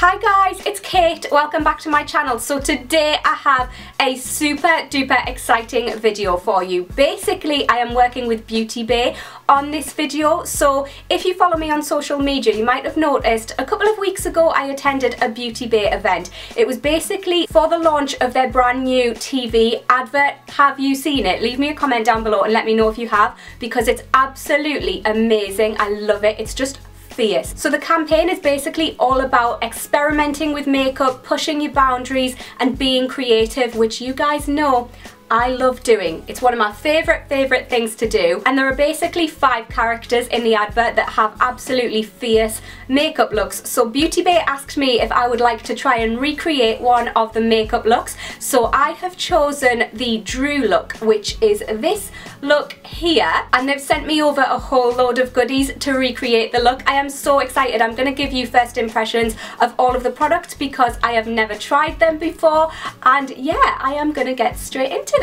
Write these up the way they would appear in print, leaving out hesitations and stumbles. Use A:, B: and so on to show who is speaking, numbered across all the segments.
A: Hi guys, it's Kate. Welcome back to my channel. So today I have a super duper exciting video for you. Basically, I am working with Beauty Bay on this video. So if you follow me on social media, you might have noticed a couple of weeks ago I attended a Beauty Bay event. It was basically for the launch of their brand new TV advert. Have you seen it? Leave me a comment down below and let me know if you have, because it's absolutely amazing. I love it. It's just fierce. So the campaign is basically all about experimenting with makeup, pushing your boundaries and being creative, which you guys know I love doing. It's one of my favorite things to do. And there are basically 5 characters in the advert that have absolutely fierce makeup looks. So Beauty Bay asked me if I would like to try and recreate one of the makeup looks. So I have chosen the Drew look, which is this look here. And they've sent me over a whole load of goodies to recreate the look. I am so excited. I'm going to give you first impressions of all of the products because I have never tried them before. And yeah, I am going to get straight into this.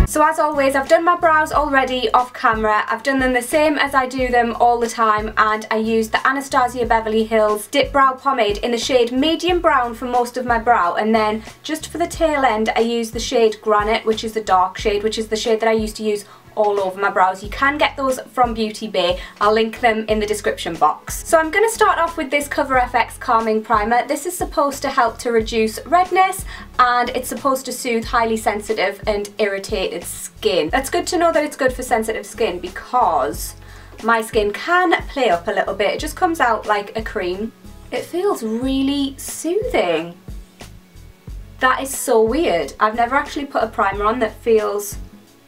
A: So as always, I've done my brows already off camera. I've done them the same as I do them all the time, and I used the Anastasia Beverly Hills Dip Brow Pomade in the shade medium brown for most of my brow, and then just for the tail end I used the shade Granite, which is the dark shade, which is the shade that I used to use all over my brows. You can get those from Beauty Bay. I'll link them in the description box. So I'm going to start off with this Cover FX Calming Primer. This is supposed to help to reduce redness, and it's supposed to soothe highly sensitive and irritated skin. That's good to know that it's good for sensitive skin, because my skin can play up a little bit. It just comes out like a cream. It feels really soothing. That is so weird. I've never actually put a primer on that feels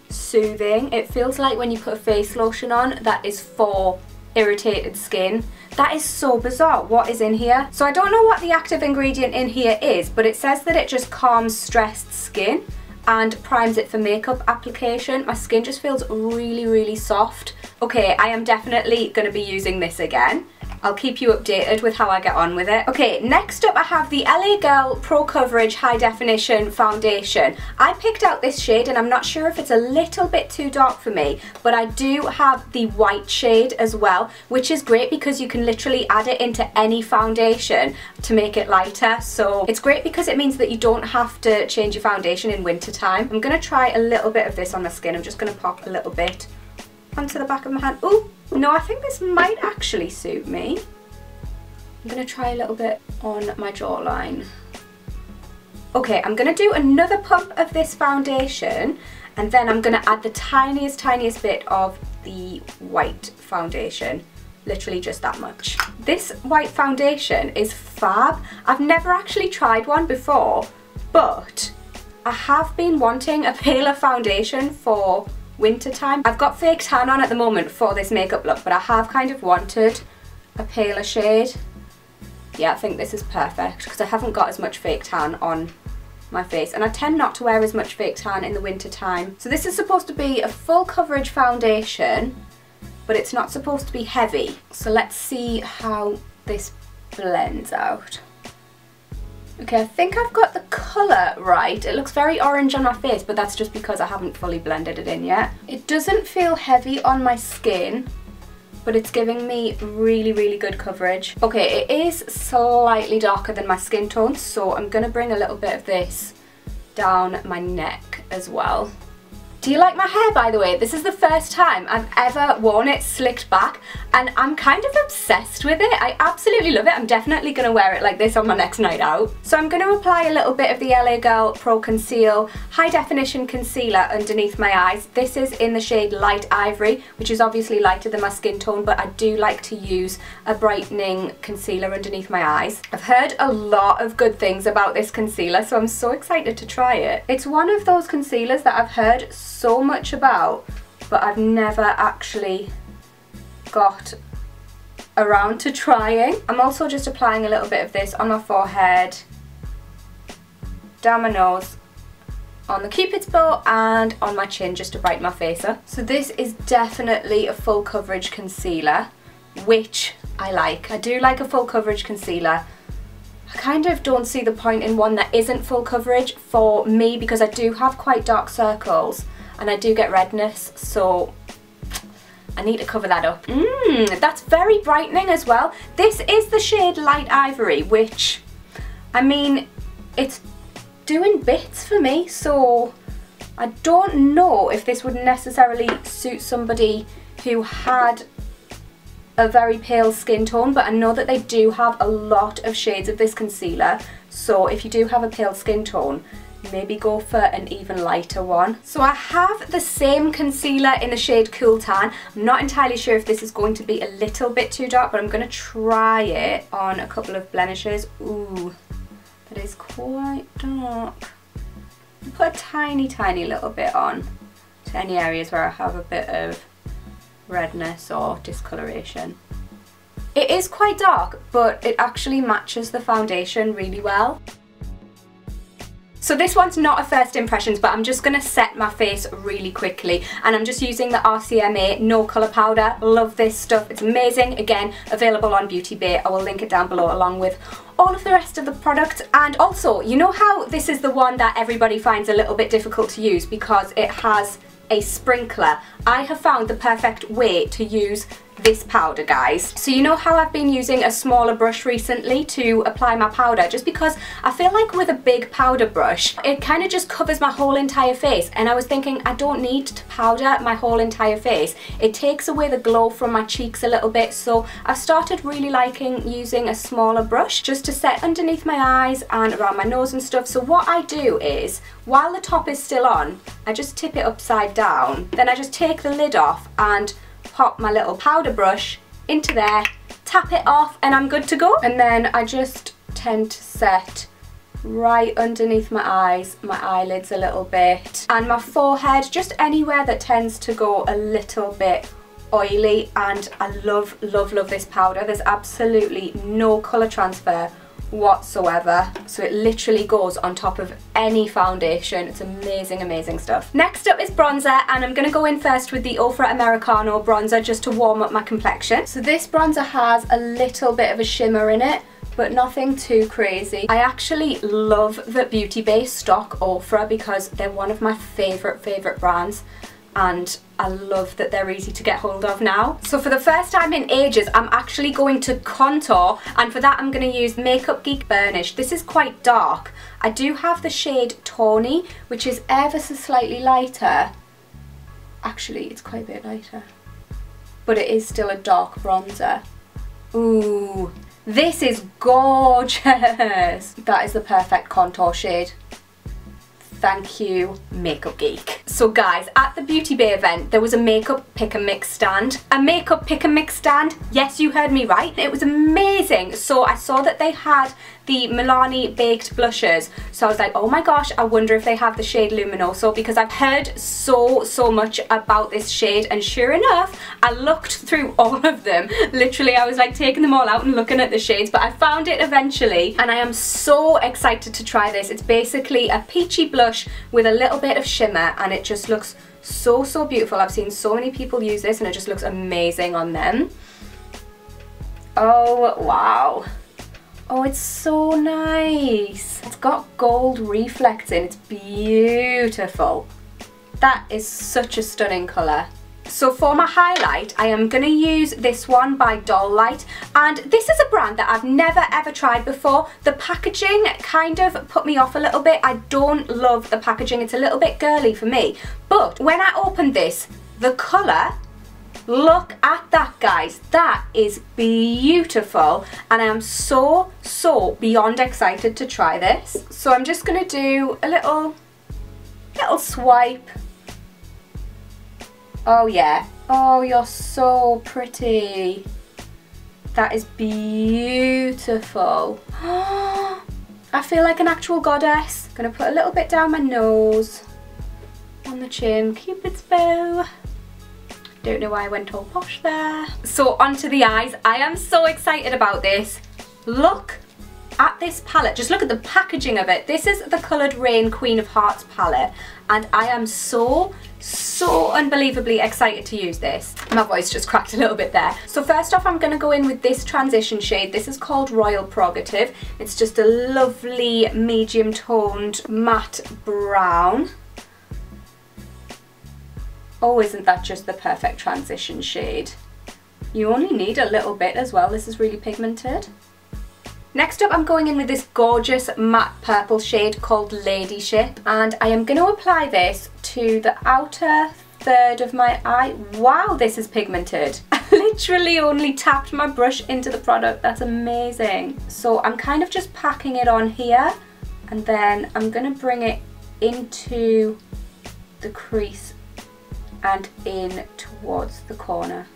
A: soothing. It feels like when you put a face lotion on that is for irritated skin. That is so bizarre. What is in here? So I don't know what the active ingredient in here is, but it says that it just calms stressed skin and primes it for makeup application. My skin just feels really soft. Okay, I am definitely going to be using this again. I'll keep you updated with how I get on with it. Okay, next up I have the LA Girl Pro Coverage High Definition Foundation. I picked out this shade and I'm not sure if it's a little bit too dark for me, but I do have the white shade as well, which is great because you can literally add it into any foundation to make it lighter. So it's great because it means that you don't have to change your foundation in winter time. I'm going to try a little bit of this on my skin. I'm just going to pop a little bit onto the back of my hand. Ooh! No, I think this might actually suit me. I'm going to try a little bit on my jawline. Okay, I'm going to do another pump of this foundation, and then I'm going to add the tiniest bit of the white foundation. Literally just that much. This white foundation is fab. I've never actually tried one before, but I have been wanting a paler foundation for winter time. I've got fake tan on at the moment for this makeup look, but I have kind of wanted a paler shade. Yeah, I think this is perfect because I haven't got as much fake tan on my face, and I tend not to wear as much fake tan in the winter time. So this is supposed to be a full coverage foundation, but it's not supposed to be heavy. So let's see how this blends out. Okay, I think I've got the colour right. It looks very orange on my face, but that's just because I haven't fully blended it in yet. It doesn't feel heavy on my skin, but it's giving me really good coverage. Okay, it is slightly darker than my skin tone, so I'm going to bring a little bit of this down my neck as well. Do you like my hair, by the way? This is the first time I've ever worn it slicked back, and I'm kind of obsessed with it. I absolutely love it. I'm definitely going to wear it like this on my next night out. So I'm going to apply a little bit of the LA Girl Pro Conceal High Definition Concealer underneath my eyes. This is in the shade Light Ivory, which is obviously lighter than my skin tone, but I do like to use a brightening concealer underneath my eyes. I've heard a lot of good things about this concealer, so I'm so excited to try it. It's one of those concealers that I've heard so much about, but I've never actually got around to trying. I'm also just applying a little bit of this on my forehead, down my nose, on the Cupid's bow, and on my chin just to brighten my face up. So this is definitely a full coverage concealer, which I like. I do like a full coverage concealer. I kind of don't see the point in one that isn't full coverage for me, because I do have quite dark circles and I do get redness, so I need to cover that up. That's very brightening as well. This is the shade Light Ivory, which, I mean, it's doing bits for me, so I don't know if this would necessarily suit somebody who had a very pale skin tone, but I know that they do have a lot of shades of this concealer, so if you do have a pale skin tone, maybe go for an even lighter one. So I have the same concealer in the shade Cool Tan. I'm not entirely sure if this is going to be a little bit too dark, but I'm going to try it on a couple of blemishes. Ooh, that is quite dark. Put a tiny little bit on to any areas where I have a bit of redness or discoloration. It is quite dark, but it actually matches the foundation really well. So this one's not a first impressions, but I'm just going to set my face really quickly, and I'm just using the RCMA No Colour Powder. Love this stuff, it's amazing. Again, available on Beauty Bay. I will link it down below along with all of the rest of the products. And also, you know how this is the one that everybody finds a little bit difficult to use because it has a sprinkler? I have found the perfect way to use this powder, guys. So you know how I've been using a smaller brush recently to apply my powder, just because I feel like with a big powder brush it kind of just covers my whole entire face, and I was thinking I don't need to powder my whole entire face. It takes away the glow from my cheeks a little bit, so I've started really liking using a smaller brush just to set underneath my eyes and around my nose and stuff. So what I do is, while the top is still on, I just tip it upside down, then I just take the lid off and pop my little powder brush into there, tap it off, and I'm good to go. And then I just tend to set right underneath my eyes, my eyelids a little bit, and my forehead, just anywhere that tends to go a little bit oily. And I love this powder. There's absolutely no colour transfer whatsoever, so it literally goes on top of any foundation. It's amazing stuff. Next up is bronzer, and I'm going to go in first with the Ofra Americano bronzer just to warm up my complexion. So this bronzer has a little bit of a shimmer in it, but nothing too crazy. I actually love the Beauty Bay stock Ofra because they're one of my favourite brands, and I love that they're easy to get hold of now. So for the first time in ages, I'm actually going to contour, and for that I'm going to use Makeup Geek Burnish. This is quite dark. I do have the shade Tawny, which is ever so slightly lighter. Actually, it's quite a bit lighter, but it is still a dark bronzer. Ooh, this is gorgeous. That is the perfect contour shade. Thank you, Makeup Geek. So guys, at the Beauty Bay event, there was a makeup pick and mix stand. A makeup pick and mix stand? Yes, you heard me right. It was amazing. So I saw that they had the Milani baked blushes. So I was like, oh my gosh, I wonder if they have the shade Luminoso, because I've heard so much about this shade, and sure enough, I looked through all of them. Literally, I was like taking them all out and looking at the shades, but I found it eventually, and I am so excited to try this. It's basically a peachy blush with a little bit of shimmer, and it just looks so beautiful. I've seen so many people use this and it just looks amazing on them. Oh wow. Oh, it's so nice. It's got gold reflecting. It's beautiful. That is such a stunning colour. So for my highlight, I am going to use this one by Doll Light, and this is a brand that I've never ever tried before. The packaging kind of put me off a little bit. I don't love the packaging. It's a little bit girly for me. But when I opened this, the colour, look at that, guys. That is beautiful, and I am so beyond excited to try this. So I'm just going to do a little swipe. Oh yeah. Oh, you're so pretty. That is beautiful. I feel like an actual goddess. Gonna put a little bit down my nose, on the chin, Cupid's bow. Don't know why I went all posh there. So onto the eyes. I am so excited about this. Look at this palette. Just look at the packaging of it. This is the coloured Raine Queen of Hearts palette, and I am so unbelievably excited to use this. My voice just cracked a little bit there. So first off, I'm going to go in with this transition shade. This is called Royal Prerogative. It's just a lovely medium toned matte brown. Oh, isn't that just the perfect transition shade? You only need a little bit as well. This is really pigmented. Next up, I'm going in with this gorgeous matte purple shade called Ladyship, and I am going to apply this to the outer third of my eye. Wow, this is pigmented. I literally only tapped my brush into the product. That's amazing. So I'm kind of just packing it on here, and then I'm going to bring it into the crease and in towards the corner.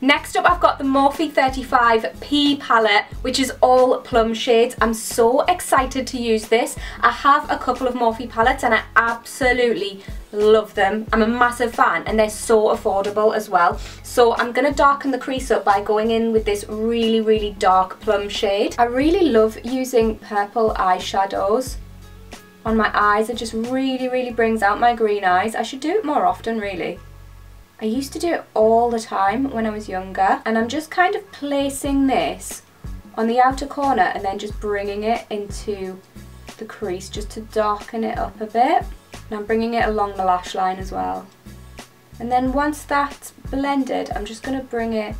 A: Next up, I've got the Morphe 35P palette, which is all plum shades. I'm so excited to use this. I have a couple of Morphe palettes and I absolutely love them. I'm a massive fan and they're so affordable as well. So I'm going to darken the crease up by going in with this really, really dark plum shade. I really love using purple eyeshadows on my eyes. It just really, really brings out my green eyes. I should do it more often, really. I used to do it all the time when I was younger, and I'm just kind of placing this on the outer corner and then just bringing it into the crease just to darken it up a bit. And I'm bringing it along the lash line as well. And then once that's blended, I'm just going to bring it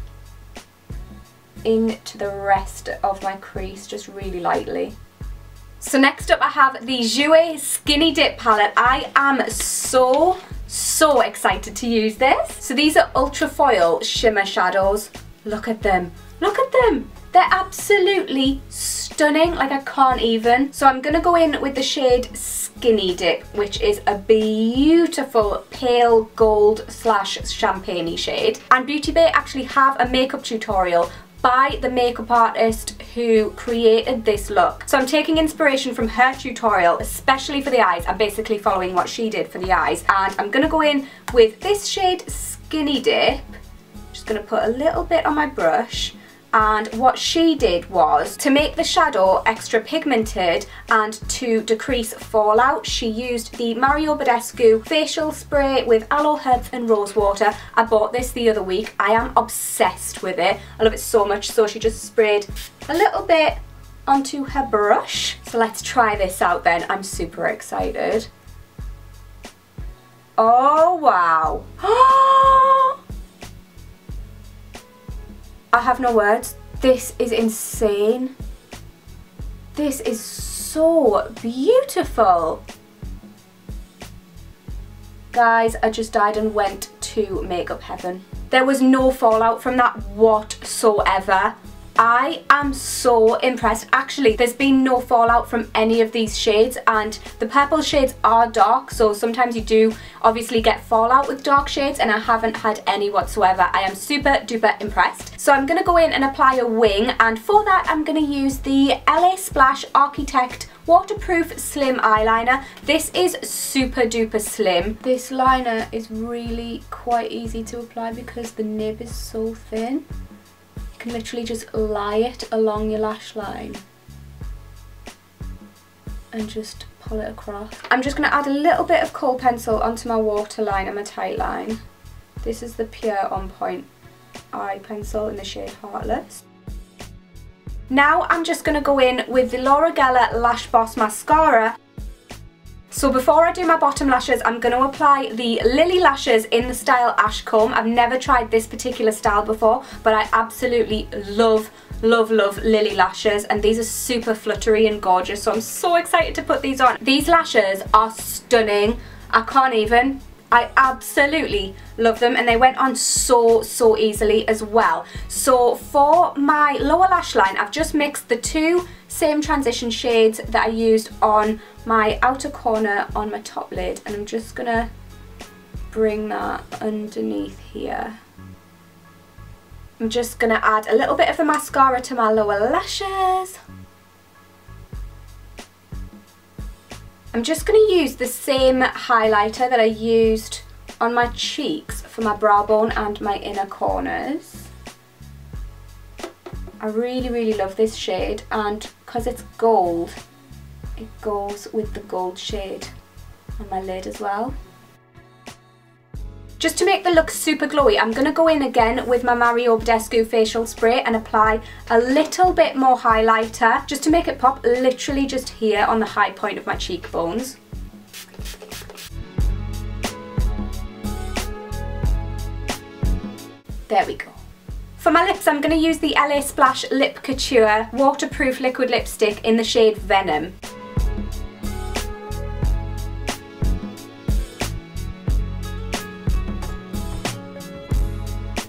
A: into the rest of my crease just really lightly. So next up I have the Jouer Skinny Dip palette. I am so excited to use this. So these are ultra foil shimmer shadows. Look at them. Look at them. They're absolutely stunning. Like, I can't even. So I'm going to go in with the shade Skinny Dip, which is a beautiful pale gold / champagne-y shade. And Beauty Bay actually have a makeup tutorial by the makeup artist who created this look. So I'm taking inspiration from her tutorial, especially for the eyes. I'm basically following what she did for the eyes. And I'm going to go in with this shade Skinny Dip. Just going to put a little bit on my brush. And what she did was, to make the shadow extra pigmented and to decrease fallout, she used the Mario Badescu facial spray with aloe herbs and rose water. I bought this the other week. I am obsessed with it. I love it so much. So she just sprayed a little bit onto her brush. So let's try this out then. I'm super excited. Oh, wow. I have no words. This is insane. This is so beautiful. Guys, I just died and went to makeup heaven. There was no fallout from that whatsoever. I am so impressed. Actually, there's been no fallout from any of these shades, and the purple shades are dark, so sometimes you do obviously get fallout with dark shades, and I haven't had any whatsoever. I am super duper impressed. So I'm going to go in and apply a wing, and for that I'm going to use the LA Splash Architect Waterproof Slim Eyeliner. This is super duper slim. This liner is really quite easy to apply because the nib is so thin. You can literally just lie it along your lash line and just pull it across. I'm just going to add a little bit of kohl pencil onto my waterline and my tight line. This is the Pure On Point eye pencil in the shade Heartless. Now I'm just going to go in with the Laura Geller Lash Boss Mascara. So before I do my bottom lashes, I'm going to apply the Lillie Lashes in the style Ashcombe. I've never tried this particular style before, but I absolutely love Lillie Lashes, and these are super fluttery and gorgeous, so I'm so excited to put these on. These lashes are stunning. I can't even. I absolutely love them, and they went on so easily as well. So for my lower lash line, I've just mixed the two same transition shades that I used on my outer corner on my top lid, and I'm just gonna bring that underneath here. I'm just gonna add a little bit of the mascara to my lower lashes. I'm just going to use the same highlighter that I used on my cheeks for my brow bone and my inner corners. I really love this shade, and because it's gold, it goes with the gold shade on my lid as well. Just to make the look super glowy, I'm going to go in again with my Mario Badescu facial spray and apply a little bit more highlighter just to make it pop, literally just here on the high point of my cheekbones. There we go. For my lips, I'm going to use the LA Splash Lip Couture waterproof liquid lipstick in the shade Venom.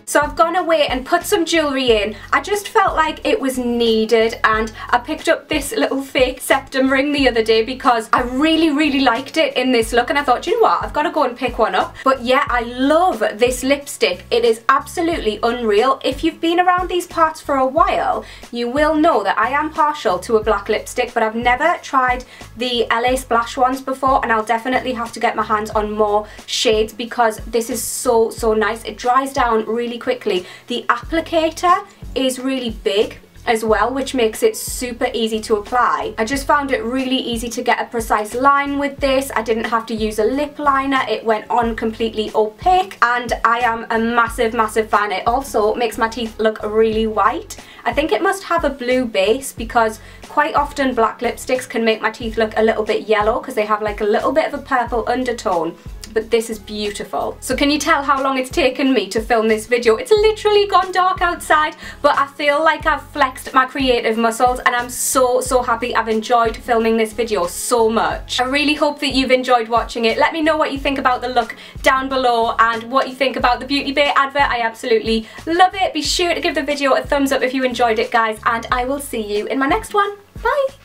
A: So I've gone away and put some jewellery in. I just felt like it was needed, and I picked up this little fake septum ring the other day because I really liked it in this look, and I thought, you know what, I've got to go and pick one up. But yeah, I love this lipstick. It is absolutely unreal. If you've been around these parts for a while, you will know that I am partial to a black lipstick, but I've never tried the LA Splash ones before, and I'll definitely have to get my hands on more shades because this is so nice. It dries down really quickly. The applicator is really big as well, which makes it super easy to apply. I just found it really easy to get a precise line with this. I didn't have to use a lip liner. It went on completely opaque, and I am a massive fan. It also makes my teeth look really white. I think it must have a blue base because quite often black lipsticks can make my teeth look a little bit yellow because they have like a little bit of a purple undertone. But this is beautiful. So can you tell how long it's taken me to film this video? It's literally gone dark outside, but I feel like I've flexed my creative muscles, and I'm so happy. I've enjoyed filming this video so much. I really hope that you've enjoyed watching it. Let me know what you think about the look down below and what you think about the Beauty Bay advert. I absolutely love it. Be sure to give the video a thumbs up if you enjoyed it, guys, and I will see you in my next one. Bye!